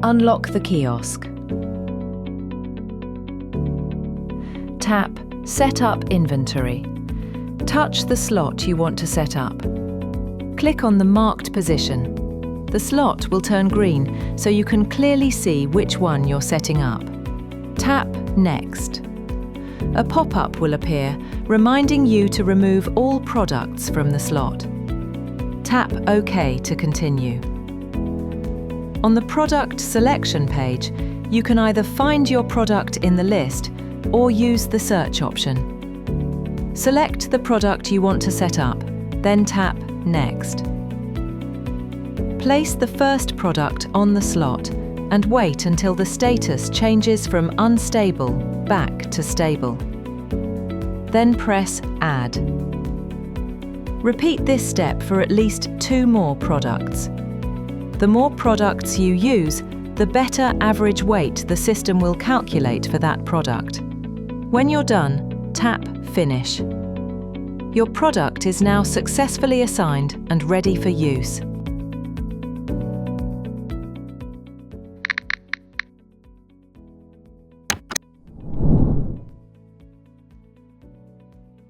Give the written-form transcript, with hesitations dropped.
Unlock the kiosk. Tap Set up inventory. Touch the slot you want to set up. Click on the marked position. The slot will turn green so you can clearly see which one you're setting up. Tap Next. A pop-up will appear reminding you to remove all products from the slot. Tap OK to continue. On the product selection page, you can either find your product in the list or use the search option. Select the product you want to set up, then tap Next. Place the first product on the slot and wait until the status changes from unstable back to stable. Then press Add. Repeat this step for at least 2 more products. The more products you use, the better average weight the system will calculate for that product. When you're done, tap Finish. Your product is now successfully assigned and ready for use.